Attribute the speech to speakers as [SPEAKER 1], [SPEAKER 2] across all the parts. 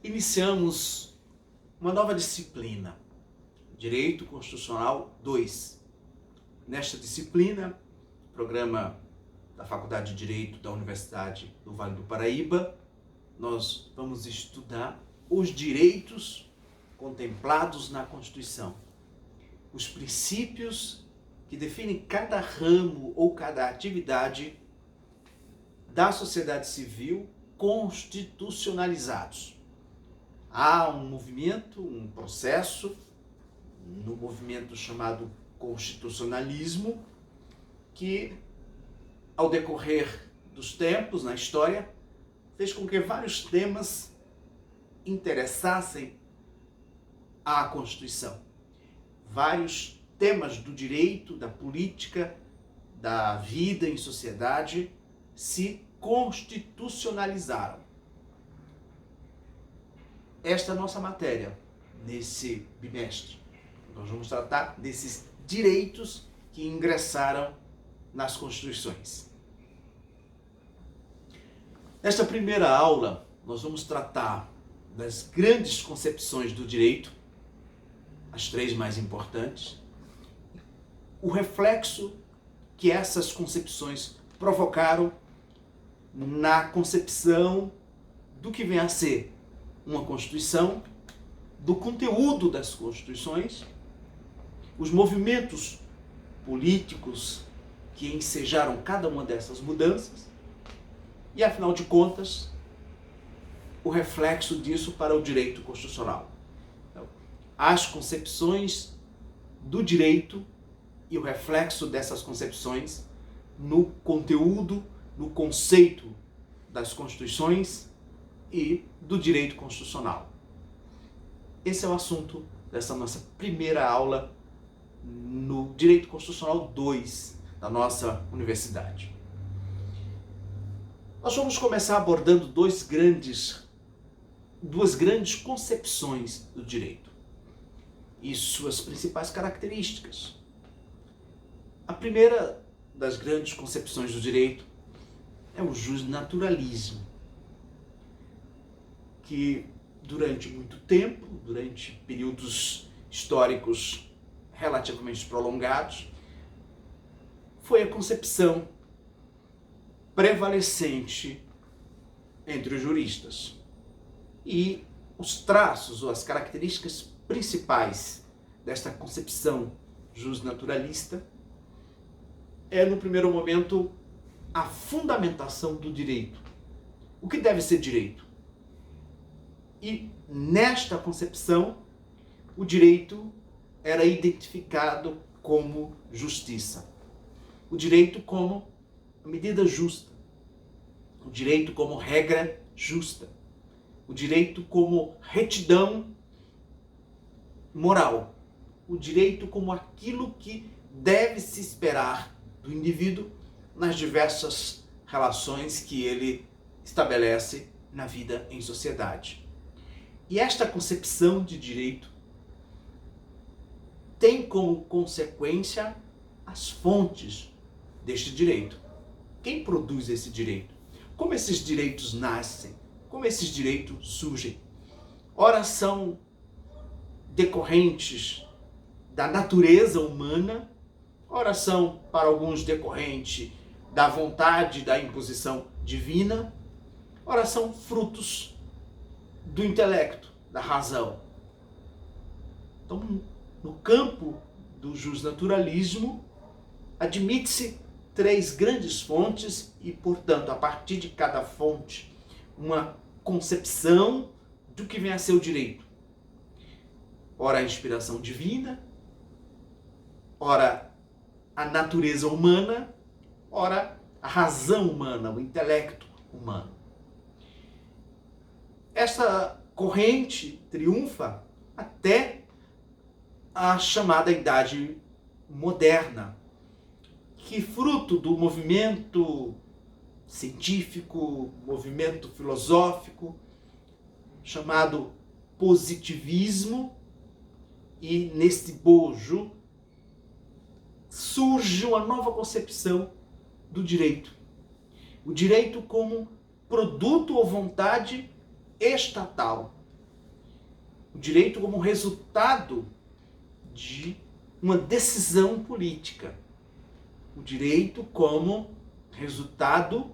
[SPEAKER 1] iniciamos uma nova disciplina, Direito Constitucional 2. Nesta disciplina, programa da Faculdade de Direito da Universidade do Vale do Paraíba, nós vamos estudar os direitos contemplados na Constituição, os princípios que definem cada ramo ou cada atividade da sociedade civil constitucionalizados. Há um movimento, um processo, no movimento chamado constitucionalismo, que, ao decorrer dos tempos, na história, fez com que vários temas interessassem à Constituição. Vários temas do direito, da política, da vida em sociedade se constitucionalizaram. Esta é a nossa matéria nesse bimestre. Nós vamos tratar desses direitos que ingressaram nas Constituições. Nesta primeira aula, nós vamos tratar das grandes concepções do direito, as três mais importantes, o reflexo que essas concepções provocaram na concepção do que vem a ser uma Constituição, do conteúdo das Constituições, os movimentos políticos que ensejaram cada uma dessas mudanças e, afinal de contas, o reflexo disso para o direito constitucional. Então, as concepções do direito e o reflexo dessas concepções no conteúdo, no conceito das Constituições e do direito constitucional. Esse é o assunto dessa nossa primeira aula no Direito Constitucional 2 da nossa universidade. Nós vamos começar abordando duas grandes concepções do direito e suas principais características. A primeira das grandes concepções do direito é o justnaturalismo, que durante muito tempo, durante períodos históricos relativamente prolongados, foi a concepção prevalecente entre os juristas. E os traços ou as características principais desta concepção justnaturalista é, no primeiro momento, a fundamentação do direito. O que deve ser direito? E nesta concepção, o direito era identificado como justiça. O direito como medida justa. O direito como regra justa. O direito como retidão moral. O direito como aquilo que deve se esperar do indivíduo nas diversas relações que ele estabelece na vida em sociedade. E esta concepção de direito tem como consequência as fontes deste direito. Quem produz esse direito? Como esses direitos nascem? Como esses direitos surgem? Ora são decorrentes da natureza humana, ora são, para alguns, decorrentes da vontade, da imposição divina, ora são frutos do intelecto, da razão. Então, no campo do justnaturalismo, admite-se três grandes fontes e, portanto, a partir de cada fonte, uma concepção do que vem a ser o direito. Ora, a inspiração divina, ora, a natureza humana, ora, a razão humana, o intelecto humano. Essa corrente triunfa até a chamada Idade Moderna, que, fruto do movimento científico, movimento filosófico, chamado positivismo, e neste bojo surge uma nova concepção do direito. O direito como produto ou vontade estatal, O direito como resultado de uma decisão política. O direito como resultado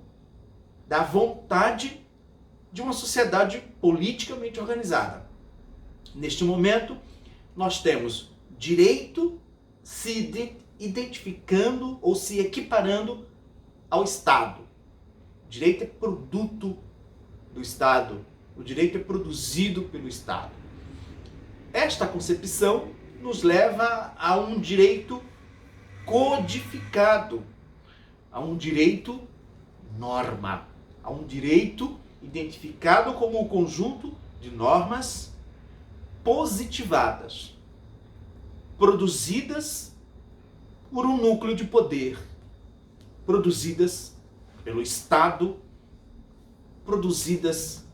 [SPEAKER 1] da vontade de uma sociedade politicamente organizada. Neste momento, nós temos direito se identificando ou se equiparando ao Estado. O direito é produto do Estado. O direito é produzido pelo Estado. Esta concepção nos leva a um direito codificado, a um direito norma, a um direito identificado como um conjunto de normas positivadas, produzidas por um núcleo de poder, produzidas pelo Estado, produzidas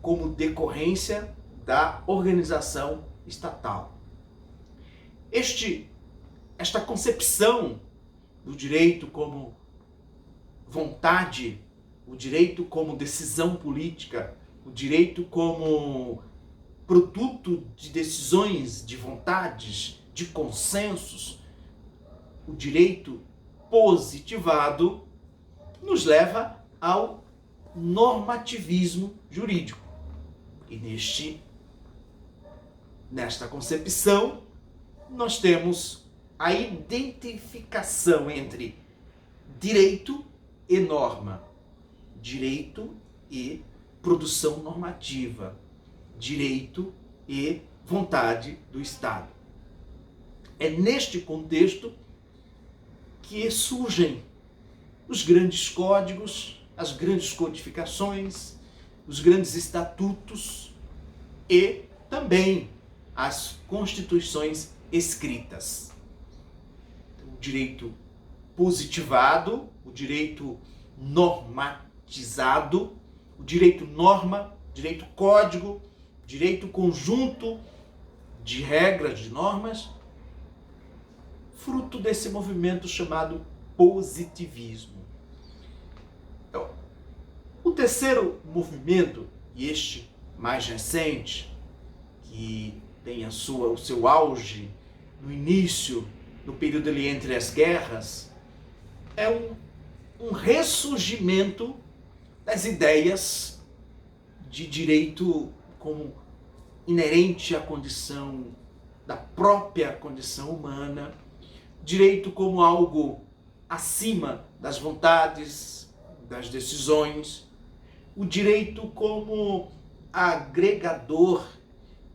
[SPEAKER 1] como decorrência da organização estatal. Esta concepção do direito como vontade, o direito como decisão política, o direito como produto de decisões, de vontades, de consensos, o direito positivado nos leva ao normativismo jurídico. E nesta concepção, nós temos a identificação entre direito e norma, direito e produção normativa, direito e vontade do Estado. É neste contexto que surgem os grandes códigos, as grandes codificações, os grandes estatutos e também as constituições escritas. O direito positivado, o direito normatizado, o direito norma, direito código, direito conjunto de regras, de normas, fruto desse movimento chamado positivismo. Então, o terceiro movimento, e este mais recente, que tem o seu auge no início, no período ali entre as guerras, é um ressurgimento das ideias de direito como inerente à condição da própria condição humana, direito como algo acima das vontades, das decisões, o direito como agregador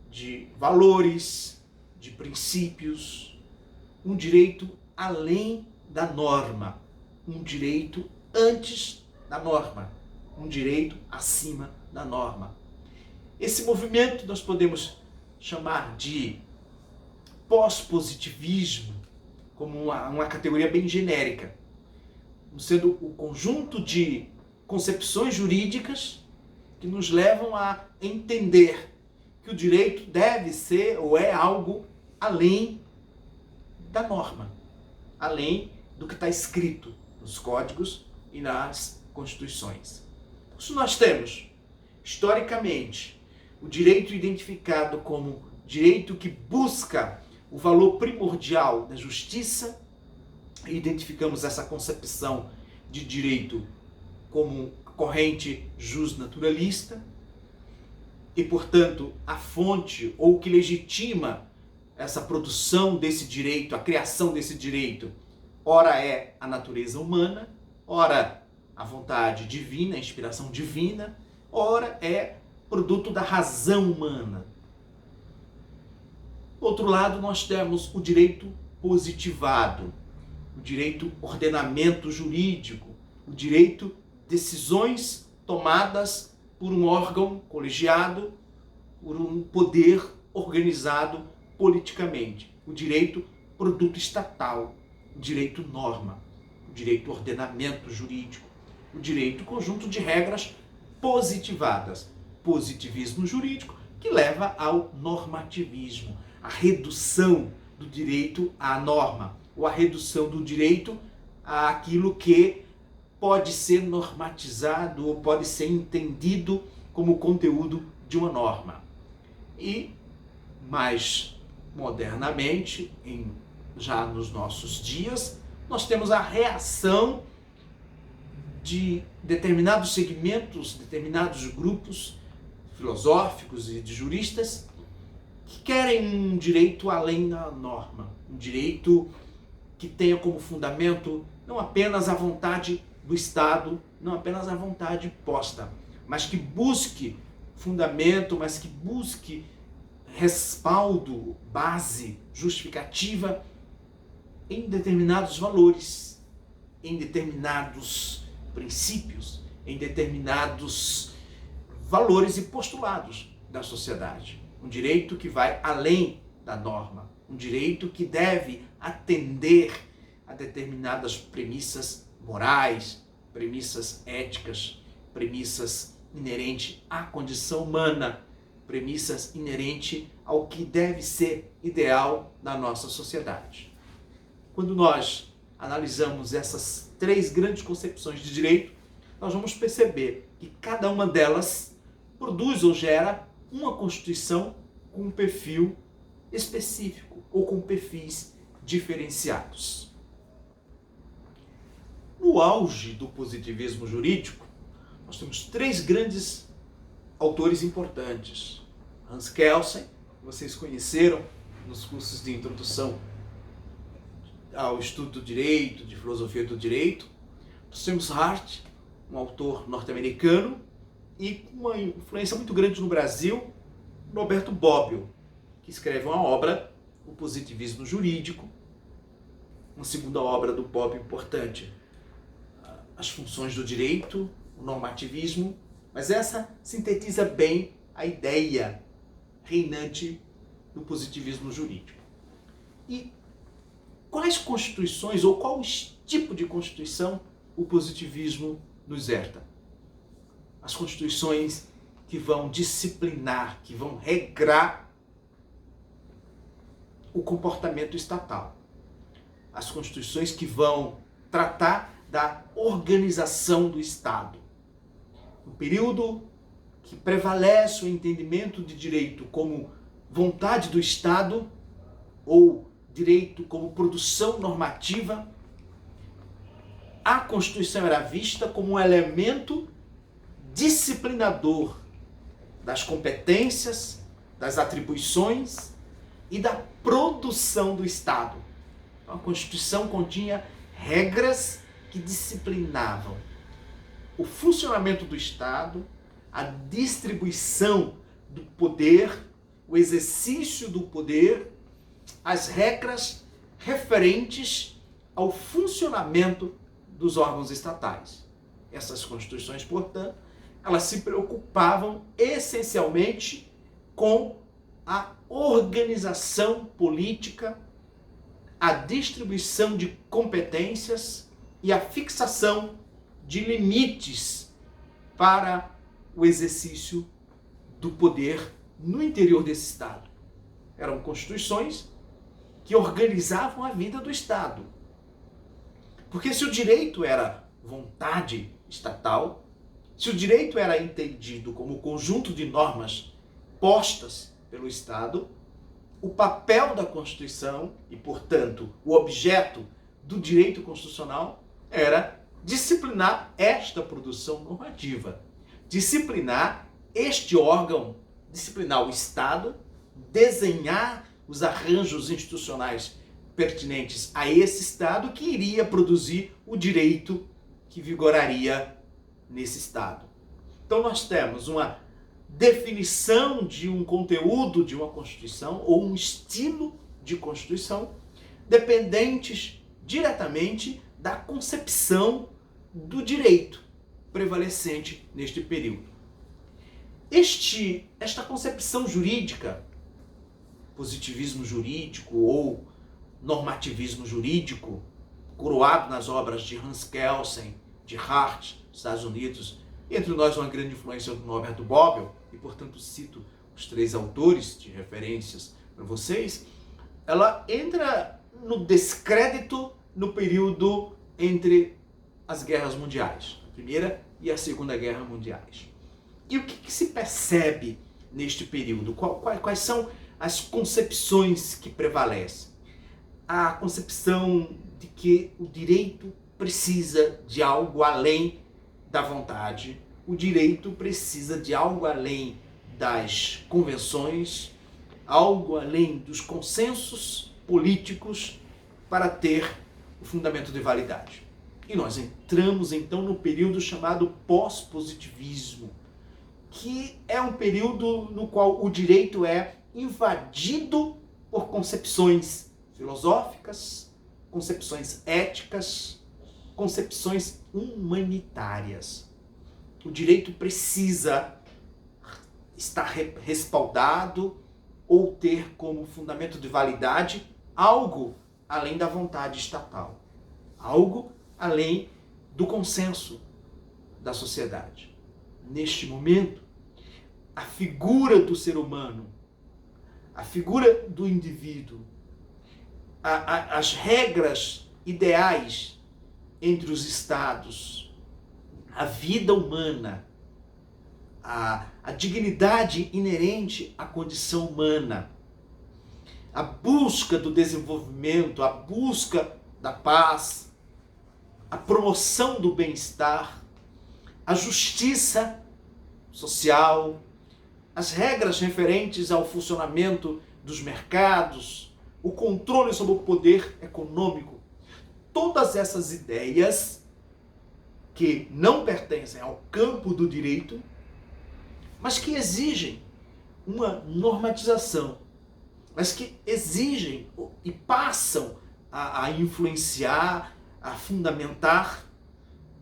[SPEAKER 1] de valores, de princípios, um direito além da norma, um direito antes da norma, um direito acima da norma. Esse movimento nós podemos chamar de pós-positivismo, como uma categoria bem genérica, sendo o conjunto de concepções jurídicas que nos levam a entender que o direito deve ser ou é algo além da norma, além do que está escrito nos códigos e nas constituições. Isso nós temos, historicamente, o direito identificado como direito que busca o valor primordial da justiça, e identificamos essa concepção de direito como corrente justnaturalista, e, portanto, a fonte ou o que legitima essa produção desse direito, a criação desse direito, ora é a natureza humana, ora a vontade divina, a inspiração divina, ora é produto da razão humana. Por outro lado, nós temos o direito positivado, o direito ordenamento jurídico, o direito decisões tomadas por um órgão colegiado, por um poder organizado politicamente, o direito produto estatal, o direito norma, o direito ordenamento jurídico, o direito conjunto de regras positivadas, positivismo jurídico que leva ao normativismo, a redução do direito à norma, ou a redução do direito àquilo que pode ser normatizado ou pode ser entendido como conteúdo de uma norma. E Mais modernamente, já nos nossos dias, nós temos a reação de determinados segmentos, determinados grupos filosóficos e de juristas que querem um direito além da norma, um direito que tenha como fundamento não apenas a vontade do Estado, não apenas a vontade posta, mas que busque fundamento, mas que busque respaldo, base, justificativa em determinados valores, em determinados princípios, em determinados valores e postulados da sociedade. Um direito que vai além da norma, um direito que deve atender a determinadas premissas morais, premissas éticas, premissas inerentes à condição humana, premissas inerentes ao que deve ser ideal na nossa sociedade. Quando nós analisamos essas três grandes concepções de direito, nós vamos perceber que cada uma delas produz ou gera uma Constituição com um perfil específico ou com perfis diferenciados. No auge do positivismo jurídico, nós temos três grandes autores importantes. Hans Kelsen, que vocês conheceram nos cursos de introdução ao estudo do direito, de filosofia do direito. Nós temos Hart, um autor norte-americano, e com uma influência muito grande no Brasil, Roberto Bobbio, que escreve uma obra, O Positivismo Jurídico, uma segunda obra do Bobbio importante, As Funções do Direito, o Normativismo, mas essa sintetiza bem a ideia reinante do positivismo jurídico. E quais constituições ou qual tipo de constituição o positivismo nos herda? As constituições que vão disciplinar, que vão regrar o comportamento estatal. As constituições que vão tratar da organização do Estado. No período que prevalece o entendimento de direito como vontade do Estado ou direito como produção normativa, a Constituição era vista como um elemento disciplinador das competências, das atribuições e da produção do Estado. A Constituição continha regras que disciplinavam o funcionamento do Estado, a distribuição do poder, o exercício do poder, as regras referentes ao funcionamento dos órgãos estatais. Essas constituições, portanto, elas se preocupavam essencialmente com a organização política, a distribuição de competências e a fixação de limites para o exercício do poder no interior desse Estado. Eram constituições que organizavam a vida do Estado. Porque se o direito era vontade estatal, se o direito era entendido como conjunto de normas postas pelo Estado, o papel da Constituição e, portanto, o objeto do direito constitucional era disciplinar esta produção normativa, disciplinar este órgão, disciplinar o Estado, desenhar os arranjos institucionais pertinentes a esse Estado que iria produzir o direito que vigoraria nesse Estado. Então nós temos uma definição de um conteúdo de uma Constituição ou um estilo de Constituição dependentes diretamente da concepção do direito prevalecente neste período. Esta concepção jurídica, positivismo jurídico ou normativismo jurídico, coroado nas obras de Hans Kelsen, de Hart, dos Estados Unidos, entre nós uma grande influência do Roberto Bobbio, e portanto cito os três autores de referências para vocês, ela entra no descrédito no período entre as guerras mundiais, a Primeira e a Segunda Guerra Mundiais. E o que se percebe neste período? Quais são as concepções que prevalecem. A concepção de que o direito precisa de algo além da vontade, o direito precisa de algo além das convenções, algo além dos consensos políticos para ter o fundamento de validade. E nós entramos então no período chamado pós-positivismo, que é um período no qual o direito é invadido por concepções filosóficas, concepções éticas, concepções humanitárias. O direito precisa estar respaldado ou ter como fundamento de validade algo além da vontade estatal, algo além do consenso da sociedade. Neste momento, a figura do ser humano, a figura do indivíduo, as regras ideais entre os estados, a vida humana, a dignidade inerente à condição humana, a busca do desenvolvimento, a busca da paz, a promoção do bem-estar, a justiça social, as regras referentes ao funcionamento dos mercados, o controle sobre o poder econômico. Todas essas ideias que não pertencem ao campo do direito, mas que exigem uma normatização, mas que exigem e passam a influenciar, a fundamentar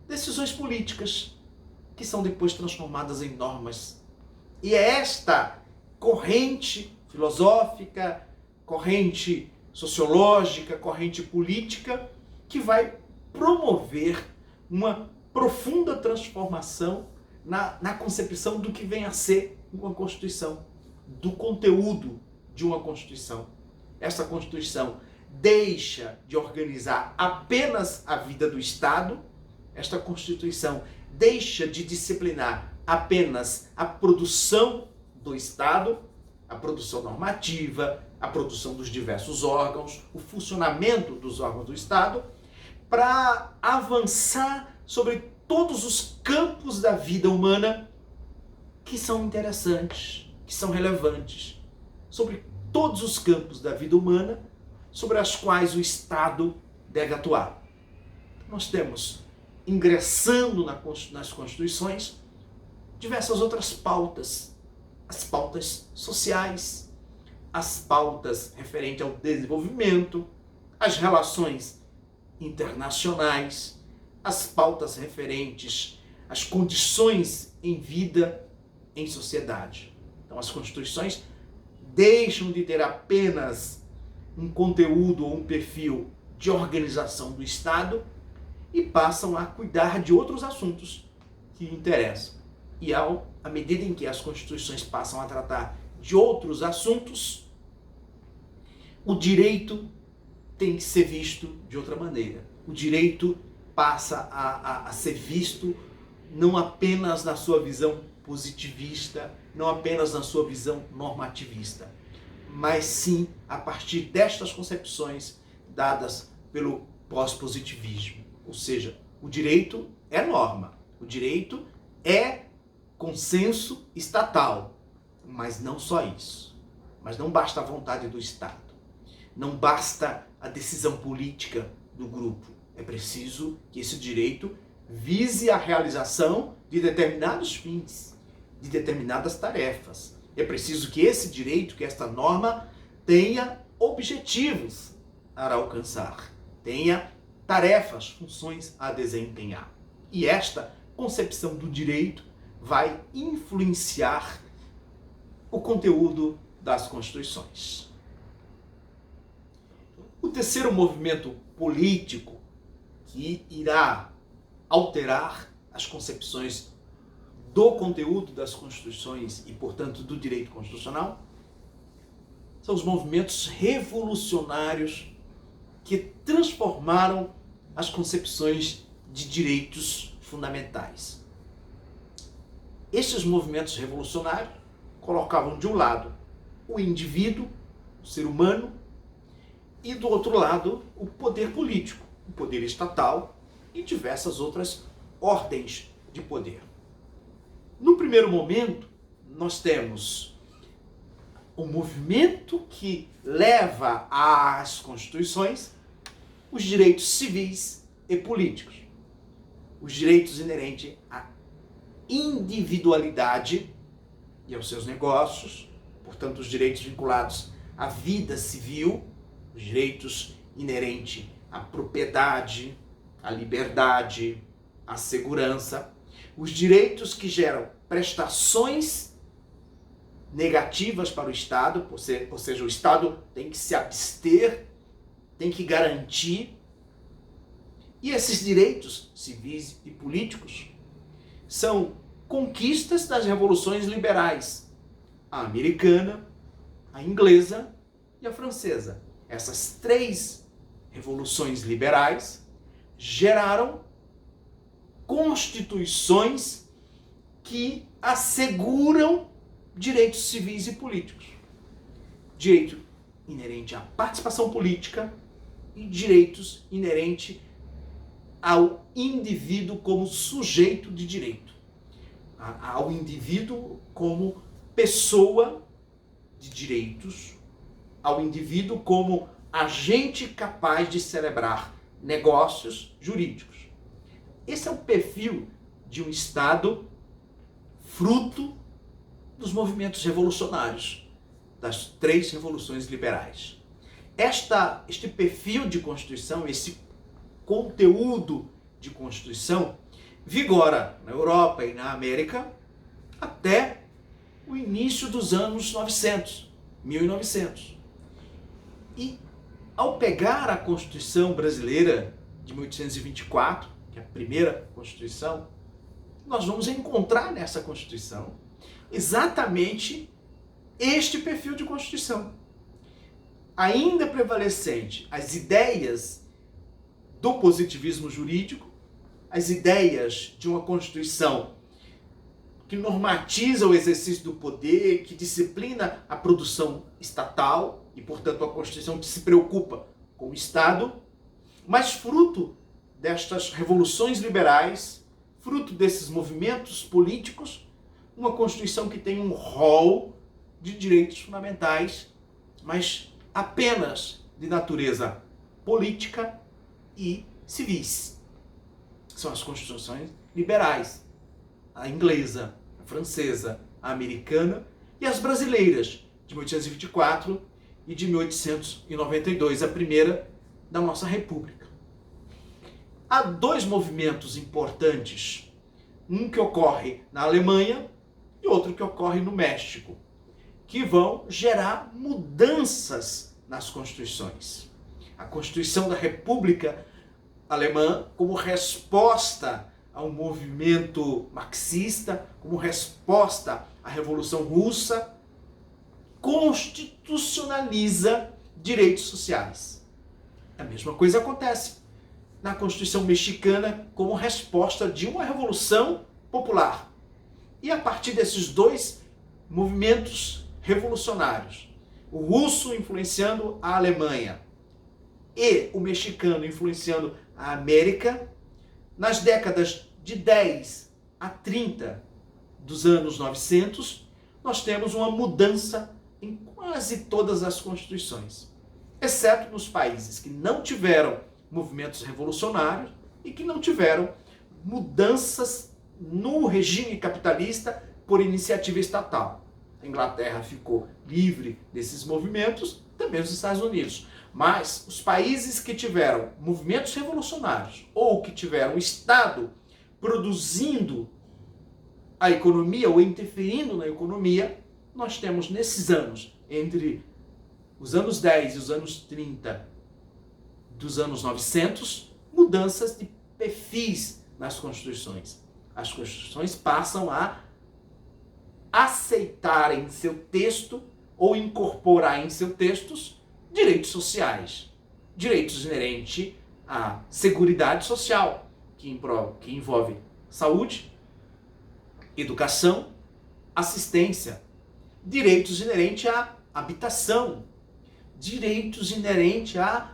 [SPEAKER 1] decisões políticas que são depois transformadas em normas. E é esta corrente filosófica, corrente sociológica, corrente política que vai promover uma profunda transformação na concepção do que vem a ser uma Constituição, do conteúdo de uma Constituição. Essa Constituição deixa de organizar apenas a vida do Estado, esta Constituição deixa de disciplinar apenas a produção do Estado, a produção normativa, a produção dos diversos órgãos, o funcionamento dos órgãos do Estado, para avançar sobre todos os campos da vida humana que são interessantes, que são relevantes, sobre todos os campos da vida humana sobre as quais o Estado deve atuar. Nós temos, ingressando nas Constituições, diversas outras pautas, as pautas sociais, as pautas referentes ao desenvolvimento, as relações internacionais, as pautas referentes às condições em vida em sociedade. Então, as Constituições deixam de ter apenas um conteúdo ou um perfil de organização do Estado e passam a cuidar de outros assuntos que interessam. E à medida em que as Constituições passam a tratar de outros assuntos, o direito tem que ser visto de outra maneira. O direito passa a ser visto não apenas na sua visão positivista, não apenas na sua visão normativista, mas sim a partir destas concepções dadas pelo pós-positivismo. Ou seja, o direito é norma, o direito é consenso estatal, mas não só isso. Mas não basta a vontade do Estado, não basta a decisão política do grupo. É preciso que esse direito vise a realização de determinados fins, de determinadas tarefas. É preciso que esse direito, que esta norma, tenha objetivos a alcançar, tenha tarefas, funções a desempenhar. E esta concepção do direito vai influenciar o conteúdo das Constituições. O terceiro movimento político que irá alterar as concepções do conteúdo das Constituições e, portanto, do direito constitucional, são os movimentos revolucionários que transformaram as concepções de direitos fundamentais. Esses movimentos revolucionários colocavam de um lado o indivíduo, o ser humano, e do outro lado, o poder político, o poder estatal e diversas outras ordens de poder. No primeiro momento, nós temos um movimento que leva às constituições os direitos civis e políticos, os direitos inerentes à individualidade e aos seus negócios, portanto, os direitos vinculados à vida civil, os direitos inerentes à propriedade, à liberdade, à segurança, os direitos que geram prestações negativas para o Estado, ou seja, o Estado tem que se abster, tem que garantir. E esses direitos civis e políticos são conquistas das revoluções liberais, a americana, a inglesa e a francesa. Essas três revoluções liberais geraram constituições que asseguram direitos civis e políticos. Direito inerente à participação política e direitos inerentes ao indivíduo como sujeito de direito, ao indivíduo como pessoa de direitos, ao indivíduo como agente capaz de celebrar negócios jurídicos. Esse é o perfil de um Estado fruto dos movimentos revolucionários, das três revoluções liberais. Este perfil de Constituição, esse conteúdo de Constituição, vigora na Europa e na América até o início dos anos 1900. E ao pegar a Constituição brasileira de 1824, que é a primeira Constituição, nós vamos encontrar nessa Constituição exatamente este perfil de Constituição. Ainda prevalecente as ideias do positivismo jurídico, as ideias de uma Constituição que normatiza o exercício do poder, que disciplina a produção estatal e, portanto, a Constituição que se preocupa com o Estado, mas fruto destas revoluções liberais, fruto desses movimentos políticos, uma Constituição que tem um rol de direitos fundamentais, mas apenas de natureza política e civis. São as Constituições liberais, a inglesa, a francesa, a americana e as brasileiras, de 1824 e de 1892, a primeira da nossa República. Há dois movimentos importantes, um que ocorre na Alemanha e outro que ocorre no México, que vão gerar mudanças nas constituições. A Constituição da República Alemã, como resposta ao movimento marxista, como resposta à Revolução Russa, constitucionaliza direitos sociais. A mesma coisa acontece na Constituição mexicana como resposta de uma revolução popular. E a partir desses dois movimentos revolucionários, o russo influenciando a Alemanha e o mexicano influenciando a América, nas décadas de 10 a 30 dos anos 900, nós temos uma mudança em quase todas as constituições, exceto nos países que não tiveram movimentos revolucionários e que não tiveram mudanças no regime capitalista por iniciativa estatal. A Inglaterra ficou livre desses movimentos, também os Estados Unidos. Mas os países que tiveram movimentos revolucionários ou que tiveram o Estado produzindo a economia ou interferindo na economia, nós temos nesses anos, entre os anos 10 e os anos 30 dos anos 900, mudanças de perfis nas constituições. As constituições passam a aceitar em seu texto ou incorporar em seus textos direitos sociais, direitos inerentes à seguridade social, que envolve saúde, educação, assistência, direitos inerentes à habitação, direitos inerentes a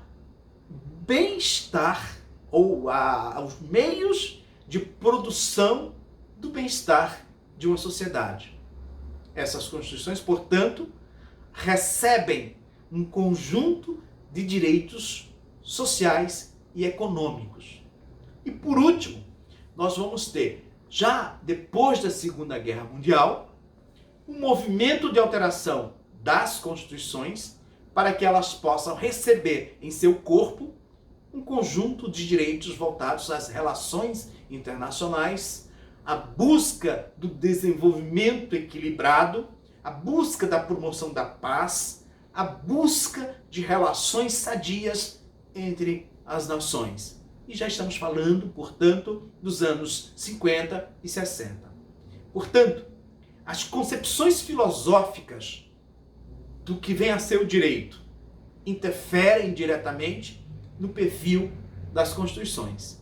[SPEAKER 1] bem-estar ou aos meios de produção do bem-estar de uma sociedade. Essas constituições, portanto, recebem um conjunto de direitos sociais e econômicos. E por último, nós vamos ter, já depois da Segunda Guerra Mundial, um movimento de alteração das constituições para que elas possam receber em seu corpo um conjunto de direitos voltados às relações internacionais, à busca do desenvolvimento equilibrado, à busca da promoção da paz, à busca de relações sadias entre as nações. E já estamos falando, portanto, dos anos 50 e 60. Portanto, as concepções filosóficas do que vem a ser o direito interferem diretamente no perfil das constituições.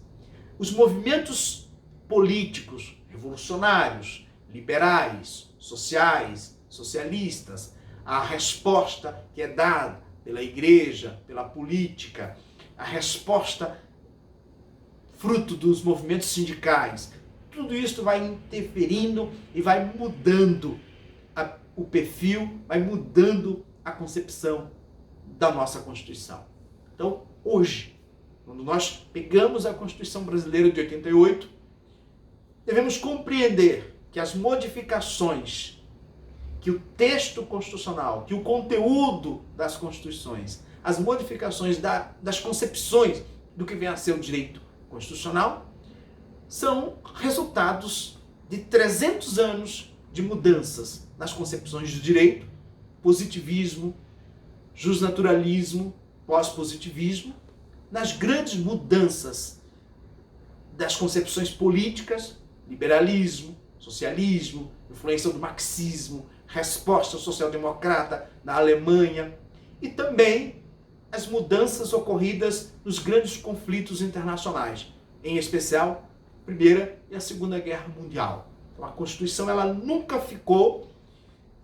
[SPEAKER 1] Os movimentos políticos, revolucionários, liberais, sociais, socialistas, a resposta que é dada pela igreja, pela política, a resposta fruto dos movimentos sindicais, tudo isso vai interferindo e vai mudando o perfil, vai mudando a concepção da nossa Constituição. Então, hoje, quando nós pegamos a Constituição Brasileira de 88, devemos compreender que as modificações que o texto constitucional, que o conteúdo das constituições, as modificações das concepções do que vem a ser o direito constitucional, são resultados de 300 anos de mudanças nas concepções do direito, positivismo, justnaturalismo, pós-positivismo, nas grandes mudanças das concepções políticas, liberalismo, socialismo, influência do marxismo, resposta social-democrata na Alemanha, e também as mudanças ocorridas nos grandes conflitos internacionais, em especial a Primeira e a Segunda Guerra Mundial. Então, a Constituição ela nunca ficou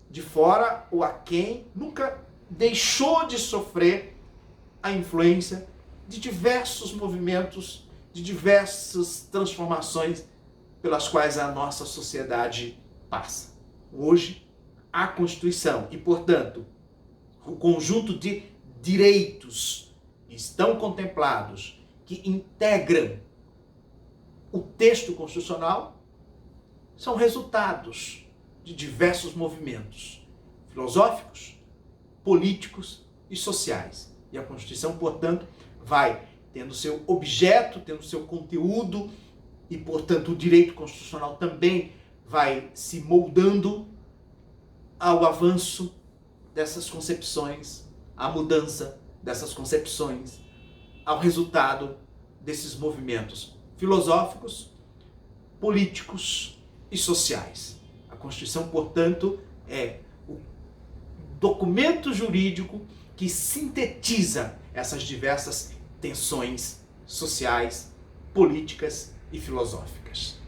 [SPEAKER 1] de fora ou aquém, nunca deixou de sofrer a influência de diversos movimentos, de diversas transformações pelas quais a nossa sociedade passa. Hoje, a Constituição e, portanto, o conjunto de direitos estão contemplados que integram o texto constitucional são resultados de diversos movimentos filosóficos, políticos e sociais. E a Constituição, portanto, vai tendo seu objeto, tendo seu conteúdo e, portanto, o direito constitucional também vai se moldando ao avanço dessas concepções, à mudança dessas concepções, ao resultado desses movimentos filosóficos, políticos e sociais. A Constituição, portanto, é o documento jurídico que sintetiza essas diversas tensões sociais, políticas e filosóficas.